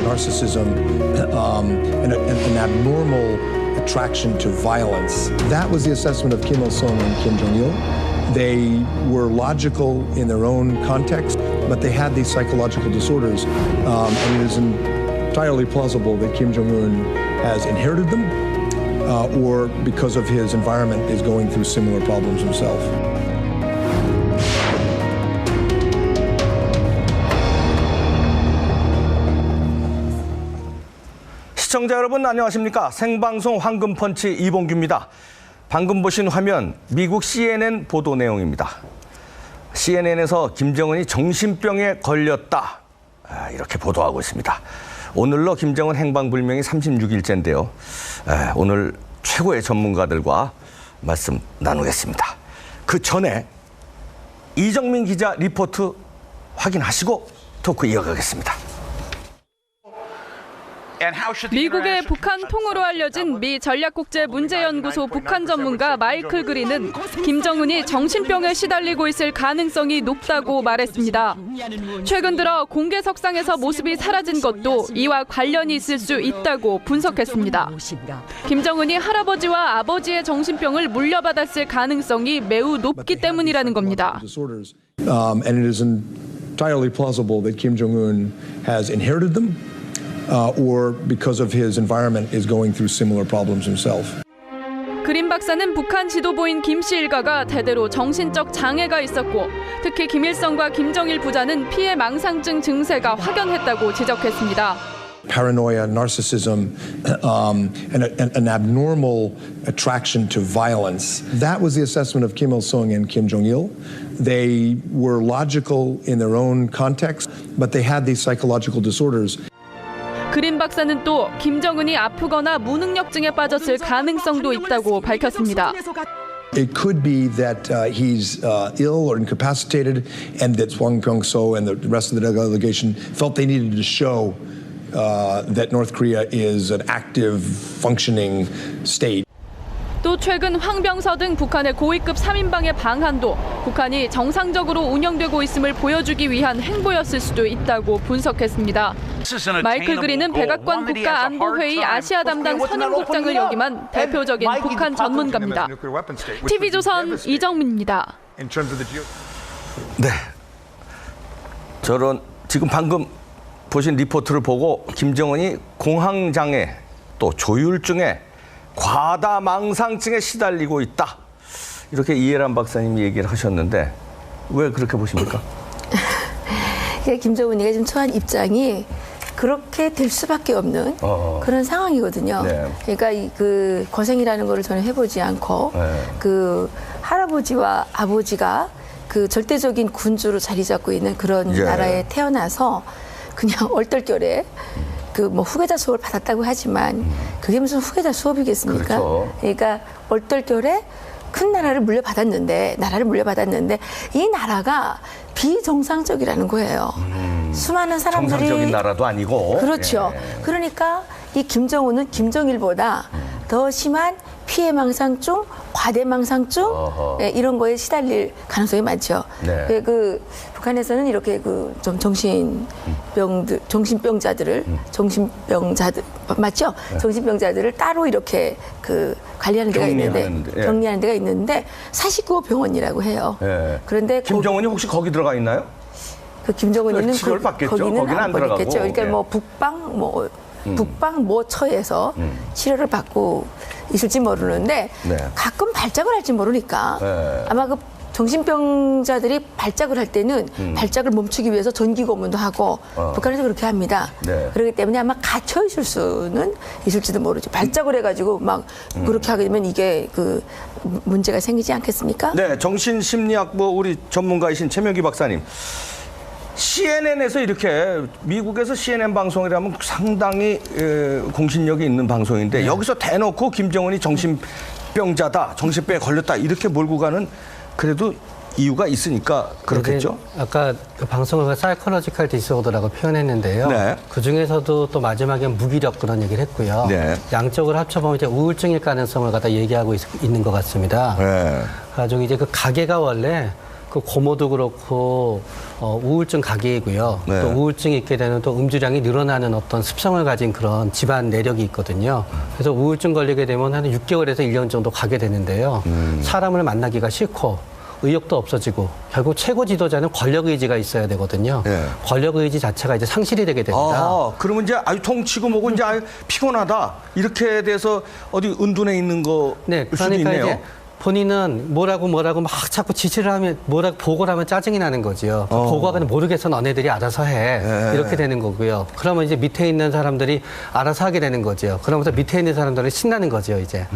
narcissism, an abnormal attraction to violence. That was the assessment of Kim Il-sung and Kim Jong-il. They were logical in their own context, but they had these psychological disorders, and it is entirely plausible that Kim Jong-un has inherited them, or because of his environment is going through similar problems himself. 시청자 여러분 안녕하십니까? 생방송 황금펀치 이봉규입니다. 방금 보신 화면 미국 CNN 보도 내용입니다. CNN에서 김정은이 정신병에 걸렸다 이렇게 보도하고 있습니다. 오늘로 김정은 행방불명이 36일째인데요. 오늘 최고의 전문가들과 말씀 나누겠습니다. 그 전에 이정민 기자 리포트 확인하시고 토크 이어가겠습니다. 미국의 북한 통으로 알려진 미 전략국제문제연구소 북한 전문가 마이클 그린은 김정은이 정신병에 시달리고 있을 가능성이 높다고 말했습니다. 최근 들어 공개석상에서 모습이 사라진 것도 이와 관련이 있을 수 있다고 분석했습니다. 김정은이 할아버지와 아버지의 정신병을 물려받았을 가능성이 매우 높기 때문이라는 겁니다. And it is entirely plausible that Kim Jong-un has inherited them. Or because of his environment is going through similar problems himself. 그린 박사는 북한 지도부인 김씨 일가가 대대로 정신적 장애가 있었고 특히 김일성과 김정일 부자는 피해 망상증 증세가 확연했다고 지적했습니다. Paranoia, narcissism, an abnormal attraction to violence. That was the assessment of Kim Il-sung and Kim Jong-il. They were logical in their own context, but they had these psychological disorders. 그린 박사는 또 김정은이 아프거나 무능력증에 빠졌을 가능성도 있다고 밝혔습니다. It could be that he's ill or incapacitated, and that Hwang Pyong-so and the rest of the delegation felt they needed to show that North Korea is an active, functioning state. 또 최근 황병서 등 북한의 고위급 3인방의 방한도 북한이 정상적으로 운영되고 있음을 보여주기 위한 행보였을 수도 있다고 분석했습니다. 마이클 그린은 백악관 국가안보회의 아시아 담당 선임국장을 역임한 대표적인 북한 전문가입니다. TV조선 이정민입니다. 네, 저런 지금 방금 보신 리포트를 보고 김정은이 공황장애 또 조울증에 과다망상증에 시달리고 있다. 이렇게 이해란 박사님이 얘기를 하셨는데 왜 그렇게 보십니까? 김정은이가 지금 처한 입장이 그렇게 될 수밖에 없는 그런 상황이거든요. 네. 그러니까 그 거생이라는 거를 전혀 해보지 않고 그 할아버지와 아버지가 그 절대적인 군주로 자리 잡고 있는 그런 나라에 태어나서 그냥 얼떨결에 그 뭐 후계자 수업을 받았다고 하지만 그게 무슨 후계자 수업이겠습니까? 그렇죠. 그러니까 얼떨결에 큰 나라를 물려받았는데 이 나라가 비정상적이라는 거예요. 수많은 사람들이 정상적인 나라도 아니고. 그렇죠. 그러니까 이 김정은은 김정일보다 더 심한 피해망상증, 과대망상증 이런 거에 시달릴 가능성이 많죠. 네. 그 북한에서는 이렇게 그 좀 정신병자들 맞죠? 네. 정신병자들을 따로 이렇게 그 관리하는 데가 있는데 격리하는 데가 있는데 49호 병원이라고 해요. 그런데 김정은이 혹시 거기 들어가 있나요? 그 김정은이는 치료를 받겠죠. 거기는 안 들어가고. 그러니까 뭐 북방 처에서 치료를 받고 있을지 모르는데 가끔 발작을 할지 모르니까 아마 그 정신병자들이 발작을 할 때는 발작을 멈추기 위해서 전기 고문도 하고 북한에서 그렇게 합니다. 그렇기 때문에 아마 갇혀 있을 수는 있을지도 모르죠. 발작을 해가지고 막 그렇게 하게 되면 이게 그 문제가 생기지 않겠습니까? 네, 정신심리학부 우리 전문가이신 최명기 박사님. CNN에서 이렇게 미국에서 CNN 방송이라면 상당히 공신력이 있는 방송인데 여기서 대놓고 김정은이 정신병자다, 정신병에 걸렸다 이렇게 몰고 가는 그래도 이유가 있으니까 그렇겠죠? 아까 그 방송을 사이코로지컬 디스오더라고 표현했는데요. 그 중에서도 또 마지막에 무기력 그런 얘기를 했고요. 양쪽을 합쳐보면 이제 우울증일 가능성을 갖다 얘기하고 있는 것 같습니다. 가지고 이제 그 가계가 원래 그 고모도 그렇고 우울증 가계이고요. 네. 또 우울증이 있게 되는 또 음주량이 늘어나는 어떤 습성을 가진 그런 집안 내력이 있거든요. 그래서 우울증 걸리게 되면 한 6개월에서 1년 정도 가게 되는데요. 사람을 만나기가 싫고 의욕도 없어지고 결국 최고 지도자는 권력 의지가 있어야 되거든요. 네. 권력 의지 자체가 이제 상실이 되게 됩니다. 아, 그러면 이제 아유 통치고 뭐고 이제 아유 피곤하다 이렇게 돼서 어디 은둔해 있는 거 네, 수도 그러니까 있네요. 이제 본인은 뭐라고 막 자꾸 지시를 하면 뭐라고 보고를 하면 짜증이 나는 거죠. 보고하면 모르겠어 너네들이 알아서 해. 네. 이렇게 되는 거고요. 그러면 이제 밑에 있는 사람들이 알아서 하게 되는 거죠. 그러면서 밑에 있는 사람들이 신나는 거죠, 이제.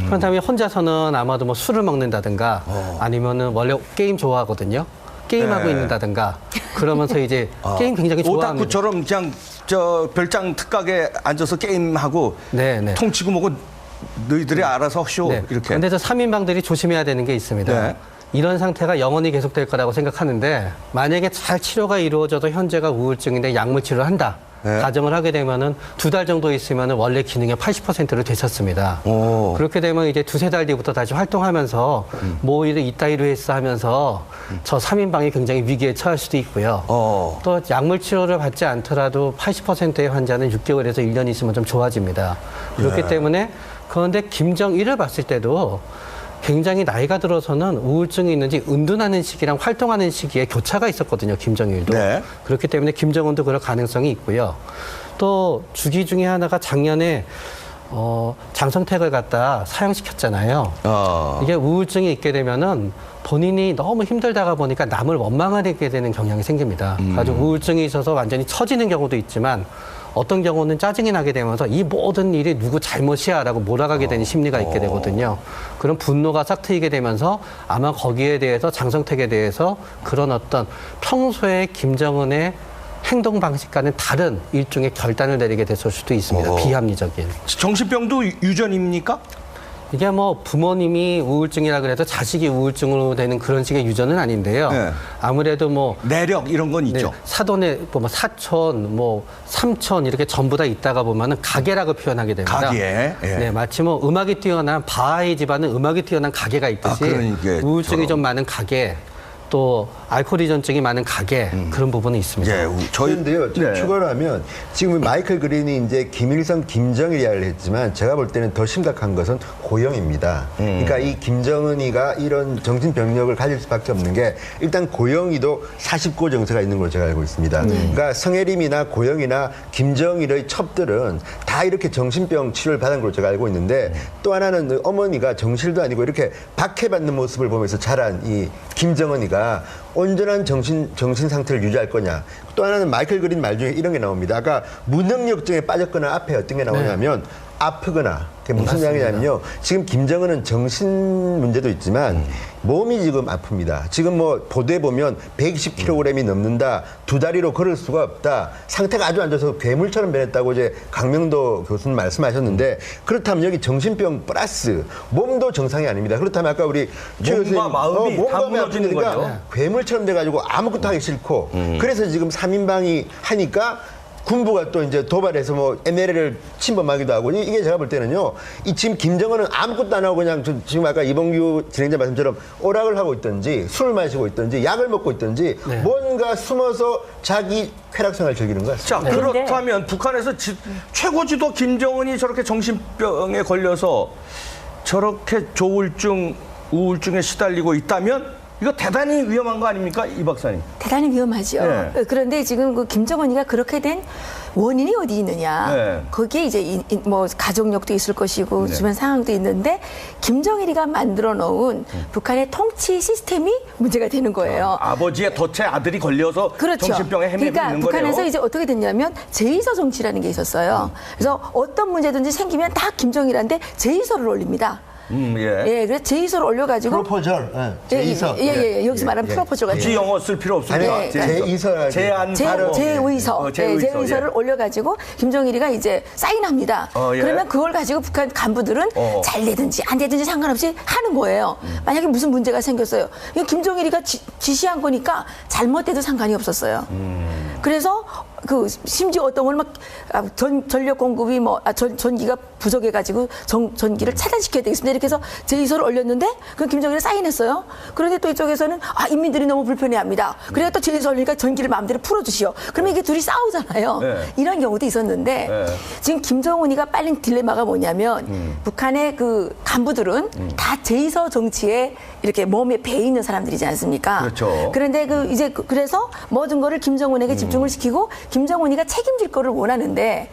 그렇다면 혼자서는 아마도 뭐 술을 먹는다든가 아니면은 원래 게임 좋아하거든요. 게임하고 네. 있는다든가 그러면서 이제 게임 굉장히 좋아합니다. 오타쿠처럼 그냥 저 별장 특각에 앉아서 게임하고 네, 네. 통치고 뭐고 너희들이 알아서 쇼 네. 이렇게. 그런데 저 3인방들이 조심해야 되는 게 있습니다. 네. 이런 상태가 영원히 계속될 거라고 생각하는데 만약에 잘 치료가 이루어져도 현재가 우울증인데 약물 치료를 한다. 네. 가정을 하게 되면은 2달 정도 있으면은 원래 기능의 80%를 되셨습니다. 오. 그렇게 되면 이제 2-3달 뒤부터 다시 활동하면서 뭐 이래 이따위로 했어 하면서 저 3인방이 굉장히 위기에 처할 수도 있고요. 또 약물 치료를 받지 않더라도 80%의 환자는 6개월에서 1년 있으면 좀 좋아집니다. 그렇기 때문에 그런데 김정일을 봤을 때도 굉장히 나이가 들어서는 우울증이 있는지 은둔하는 시기랑 활동하는 시기에 교차가 있었거든요. 김정일도. 네. 그렇기 때문에 김정은도 그럴 가능성이 있고요. 또 주기 중에 하나가 작년에 장성택을 갖다 사형시켰잖아요. 이게 우울증이 있게 되면은 본인이 너무 힘들다가 보니까 남을 원망하게 되는 경향이 생깁니다. 아주 우울증이 있어서 완전히 처지는 경우도 있지만 어떤 경우는 짜증이 나게 되면서 이 모든 일이 누구 잘못이야 라고 몰아가게 되는 심리가 있게 되거든요. 그런 분노가 싹 트이게 되면서 아마 거기에 대해서 장성택에 대해서 그런 어떤 평소에 김정은의 행동 방식과는 다른 일종의 결단을 내리게 됐을 수도 있습니다. 비합리적인. 정신병도 유전입니까? 이게 뭐 부모님이 우울증이라 그래도 자식이 우울증으로 되는 그런 식의 유전은 아닌데요. 네. 아무래도 뭐 내력 이런 건 있죠. 사돈의 뭐 사촌, 뭐 삼촌 이렇게 전부 다 있다가 보면은 가계라고 표현하게 됩니다. 가계. 예. 네, 마치 뭐 음악이 뛰어난 바하의 집안은 음악이 뛰어난 가계가 있듯이 그런 게 우울증이 저런. 좀 많은 가계, 또 알코올依전증이 많은 가계 그런 부분이 있습니다. 예, 그런데요, 네. 추가로 하면 지금 마이클 그린이 이제 김일성, 김정일 이야기를 했지만 제가 볼 때는 더 심각한 것은 고영입니다. 그러니까 이 김정은이가 이런 정신병력을 가질 수밖에 없는 게 일단 고영이도 49 정서가 있는 걸로 제가 알고 있습니다. 그러니까 성혜림이나 고영이나 김정일의 첩들은 다 이렇게 정신병 치료를 받은 걸로 제가 알고 있는데 또 하나는 어머니가 정실도 아니고 이렇게 박해받는 모습을 보면서 자란 이 김정은이가 온전한 정신 상태를 유지할 거냐. 또 하나는 마이클 그린 말 중에 이런 게 나옵니다. 아까 무능력증에 빠졌거나 앞에 어떤 게 나오냐면 아프거나. 그게 무슨 이야기냐면요. 지금 김정은은 정신 문제도 있지만 몸이 지금 아픕니다. 지금 뭐 보도에 보면 120kg이 넘는다. 2다리로 걸을 수가 없다. 상태가 아주 안 좋아서 괴물처럼 변했다고 이제 강명도 교수님 말씀하셨는데 그렇다면 여기 정신병 플러스 몸도 정상이 아닙니다. 그렇다면 아까 우리 최 교수님 마음이 다 무너지는 아프니까 거죠. 괴물처럼 돼가지고 아무것도 하기 싫고 그래서 지금 3인방이 하니까 군부가 또 이제 도발해서 뭐 MLL을 침범하기도 하고 이게 제가 볼 때는요. 이 지금 김정은은 아무것도 안 하고 그냥 지금 아까 이봉규 진행자 말씀처럼 오락을 하고 있든지 술을 마시고 있든지 약을 먹고 있든지 뭔가 숨어서 자기 쾌락생활을 즐기는 것 같습니다. 자, 그렇다면 북한에서 최고 지도 김정은이 저렇게 정신병에 걸려서 저렇게 조울증, 우울증에 시달리고 있다면 이거 대단히 위험한 거 아닙니까, 이 박사님? 대단히 위험하죠. 네. 그런데 지금 그 김정은이가 그렇게 된 원인이 어디 있느냐. 네. 거기에 이제 뭐 가족력도 있을 것이고 네. 주변 상황도 있는데 김정일이가 만들어 놓은 북한의 통치 시스템이 문제가 되는 거예요. 아버지의 덫에 아들이 걸려서 그렇죠. 정신병에 헤매고 그러니까 있는 북한에서 거예요. 이제 어떻게 됐냐면 제2서 정치라는 게 있었어요. 그래서 어떤 문제든지 생기면 다 김정일한테 제2서를 올립니다. 예. 그래서 제2서를 올려가지고 프로포절, 제2서. 여기서 말하는 프로포절 같은 굳이 영어 쓸 필요 없습니다. 아니, 제2서. 제안 제2서, 제2서, 제2서를 올려가지고 김정일이가 이제 사인합니다. 예. 그러면 그걸 가지고 북한 간부들은 잘 되든지 안 되든지 상관없이 하는 거예요. 만약에 무슨 문제가 생겼어요. 이거 김정일이가 지시한 거니까 잘못돼도 상관이 없었어요. 그래서 심지어 어떤 걸 막 전력 공급이 전기가 부족해가지고 전기를 차단시켜야 되겠습니다. 이렇게 해서 제의서를 올렸는데 그 김정일이 사인했어요. 그런데 또 이쪽에서는 인민들이 너무 불편해합니다. 그래야 또 제의서 올리니까 전기를 마음대로 풀어주시오. 그러면 이게 둘이 싸우잖아요. 네. 이런 경우도 있었는데 지금 김정은이가 빨린 딜레마가 뭐냐면 북한의 그 간부들은 다 제의서 정치에 이렇게 몸에 배 있는 사람들이지 않습니까? 그렇죠. 그런데 그래서 모든 거를 김정은에게 집중을 시키고 김정은이가 책임질 거를 원하는데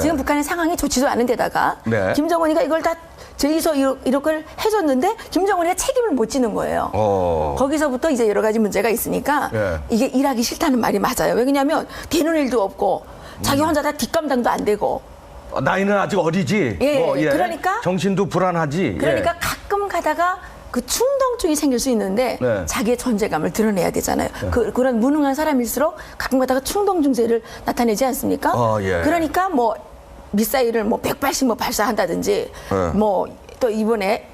지금 북한의 상황이 좋지도 않은 데다가 김정은이가 이걸 다 제의서 이런 걸 해줬는데 김정은이가 책임을 못 지는 거예요. 거기서부터 이제 여러 가지 문제가 있으니까 이게 일하기 싫다는 말이 맞아요. 왜냐하면 되는 일도 없고 자기 혼자 다 뒷감당도 안 되고 나이는 아직 어리지. 그러니까 정신도 불안하지. 그러니까 가끔 가다가 그 충동증이 생길 수 있는데 자기의 존재감을 드러내야 되잖아요. 그런 무능한 사람일수록 가끔 가다가 충동 증세를 나타내지 않습니까? 그러니까 미사일을 180 발사한다든지 또 이번에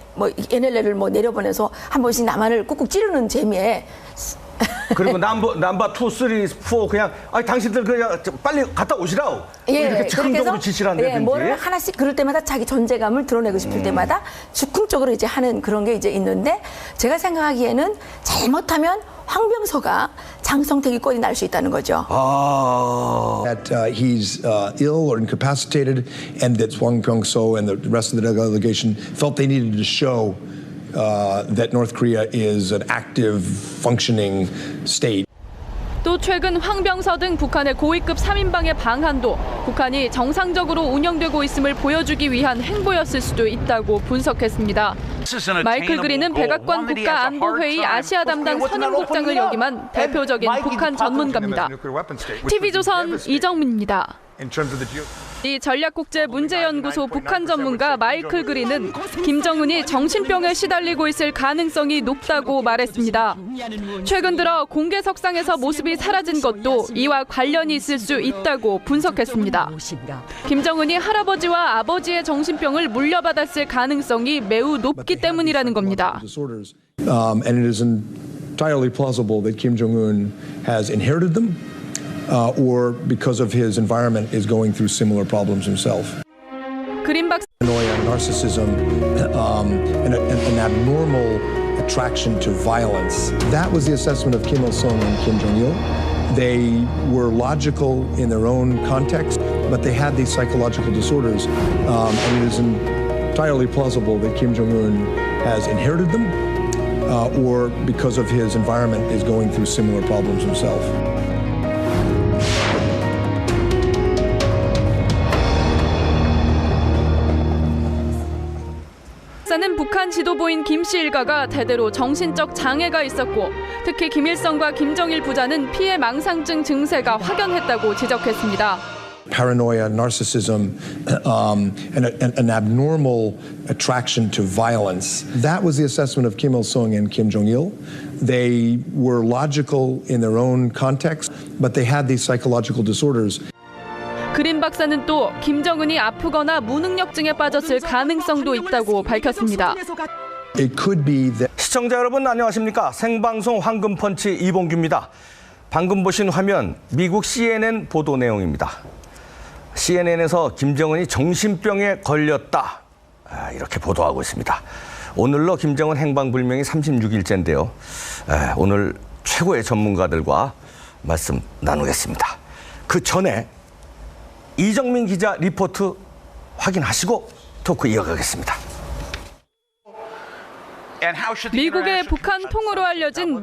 NLL을 내려보내서 한 번씩 남한을 꾹꾹 찌르는 재미에 그리고 넘버 2, 3, 4 그냥 당신들 그냥 빨리 갔다 오시라고 이렇게 즉흥적으로 지시를 한다든지 뭐를 하나씩 그럴 때마다 자기 존재감을 드러내고 싶을 때마다 즉흥적으로 이제 하는 그런 게 이제 있는데 제가 생각하기에는 잘못하면 황병서가 장성택이 꼴이 날 수 있다는 거죠. That he's ill or incapacitated, and that Hwang Pyong-so and the rest of the delegation felt they needed to show that North Korea is an active, functioning state. 또 최근 황병서 등 북한의 고위급 3인방의 방한도 북한이 정상적으로 운영되고 있음을 보여주기 위한 행보였을 수도 있다고 분석했습니다. 마이클 그린은 백악관 국가안보회의 아시아 담당 선임국장을 역임한 대표적인 북한 전문가입니다. TV조선 이정민입니다. 이 전략국제문제연구소 북한 전문가 마이클 그린은 김정은이 정신병에 시달리고 있을 가능성이 높다고 말했습니다. 최근 들어 공개석상에서 모습이 사라진 것도 이와 관련이 있을 수 있다고 분석했습니다. 김정은이 할아버지와 아버지의 정신병을 물려받았을 가능성이 매우 높기 때문이라는 겁니다. And it is entirely plausible that Kim Jong-un has inherited them. Or because of his environment is going through similar problems himself. 그린 박사 Paranoia, narcissism, an abnormal attraction to violence. That was the assessment of Kim Il-sung and Kim Jong-il. They were logical in their own context, but they had these psychological disorders. And it is entirely plausible that Kim Jong-un has inherited them, or because of his environment is going through similar problems himself. 박사는 북한 지도부인 김씨 일가가 대대로 정신적 장애가 있었고 특히 김일성과 김정일 부자는 피해 망상증 증세가 확연했다고 지적했습니다. Paranoia, narcissism, and an abnormal attraction to violence. That was the assessment of Kim Il-sung and Kim Jong-il. They were logical in their own context, but they had these psychological disorders. 그린 박사는 또 김정은이 아프거나 무능력증에 빠졌을 가능성도 있다고 밝혔습니다. It could be that 시청자 여러분 안녕하십니까? 생방송 황금펀치 이봉규입니다. 방금 보신 화면 미국 CNN 보도 내용입니다. CNN에서 김정은이 정신병에 걸렸다 이렇게 보도하고 있습니다. 오늘로 김정은 행방불명이 36일째인데요. 오늘 최고의 전문가들과 말씀 나누겠습니다. 그 전에 이정민 기자 리포트 확인하시고 토크 이어가겠습니다. 미국의 북한 통으로 알려진